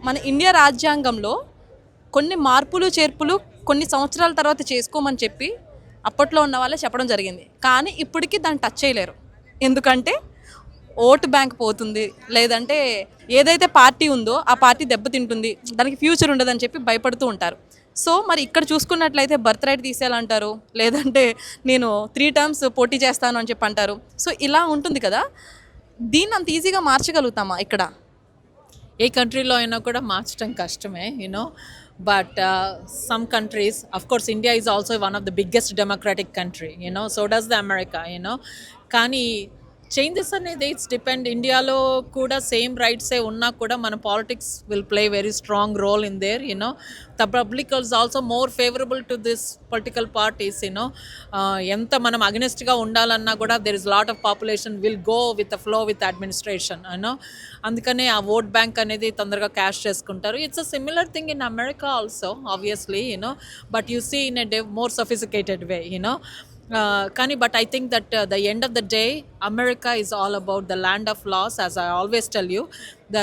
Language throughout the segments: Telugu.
మన ఇండియా రాజ్యాంగంలో కొన్ని మార్పులు చేర్పులు కొన్ని సంవత్సరాల తర్వాత చేసుకోమని చెప్పి అప్పట్లో ఉన్న వాళ్ళే చెప్పడం జరిగింది. కానీ ఇప్పటికీ దాన్ని టచ్ చేయలేరు. ఎందుకంటే ఓటు బ్యాంక్ పోతుంది, లేదంటే ఏదైతే పార్టీ ఉందో ఆ పార్టీ దెబ్బతింటుంది, దానికి ఫ్యూచర్ ఉండదని చెప్పి భయపడుతూ ఉంటారు. సో మరి ఇక్కడ చూసుకున్నట్లయితే బర్త్ రైట్ తీసేయాలంటారు, లేదంటే నేను 3 టర్మ్స్ పోటీ చేస్తాను అని చెప్పి అంటారు. సో ఇలా ఉంటుంది కదా, దీన్ని అంత ఈజీగా మార్చగలుగుతామా ఇక్కడ? ఏ కంట్రీలో అయినా కూడా మార్చడం కష్టమే, but some countries, of course India is also one of the biggest democratic country, so does the America, కానీ చేంజెస్ అనేది ఇట్స్ డిపెండ్. ఇండియాలో కూడా సేమ్ రైట్సే ఉన్నా కూడా మన politics will play very strong role in there, the public is also more favourable to this political parties, ఎంత మనం అగెనిస్ట్గా ఉండాలన్నా కూడా there is lot of population will go with the flow with administration, అందుకనే ఆ ఓట్ బ్యాంక్ అనేది తొందరగా క్యాష్ చేసుకుంటారు. It's a similar thing in America also obviously, but you see in a more sophisticated way, కానీ but I think that the end of the day America is all about the land of laws. As I always tell you, the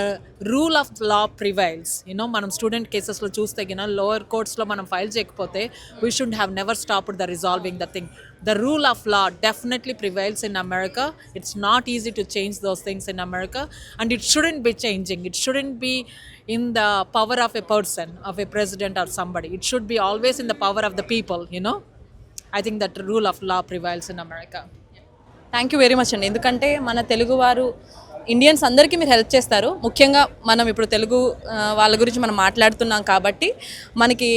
rule of law prevails. మనం స్టూడెంట్ కేసెస్లో చూస్తే లోవర్ కోర్ట్స్లో మనం ఫైల్ చేయకపోతే we should have never stopped the resolving the thing. The rule of law definitely prevails in America. It's not easy to change those things in America, and it shouldn't be changing. It shouldn't be in the power of a person, of a president or somebody. It should be always in the power of the people, I think that rule of law prevails in America. Thank you very much అండి. ఎందుకంటే మన తెలుగువారు ఇండియన్స్ అందరికీ మీరు హెల్ప్ చేస్తారు. ముఖ్యంగా మనం ఇప్పుడు తెలుగు వాళ్ళ గురించి మనం మాట్లాడుతున్నాం కాబట్టి మనకి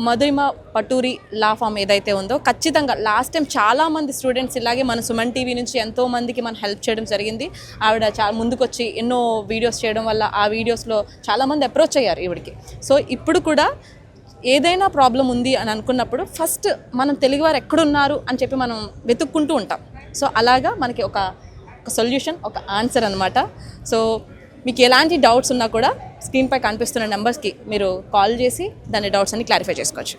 మధురిమ పటూరి లా ఫామ్ ఏదైతే ఉందో ఖచ్చితంగా లాస్ట్ టైం చాలామంది స్టూడెంట్స్ ఇలాగే మన సుమన్ టీవీ నుంచి ఎంతోమందికి మనం హెల్ప్ చేయడం జరిగింది. ఆవిడ చాలా ముందుకొచ్చి ఎన్నో వీడియోస్ చేయడం వల్ల ఆ వీడియోస్లో చాలామంది అప్రోచ్ అయ్యారు ఈవిడికి. సో ఇప్పుడు కూడా ఏదైనా ప్రాబ్లం ఉంది అని అనుకున్నప్పుడు ఫస్ట్ మనం తెలుగువారు ఎక్కడున్నారు అని చెప్పి మనం వెతుక్కుంటూ ఉంటాం. సో అలాగా మనకి ఒక సొల్యూషన్, ఒక ఆన్సర్ అనమాట. సో మీకు ఎలాంటి డౌట్స్ ఉన్నా కూడా స్క్రీన్పై కనిపిస్తున్న నెంబర్స్కి మీరు కాల్ చేసి దాని డౌట్స్ అన్ని క్లారిఫై చేసుకోవచ్చు.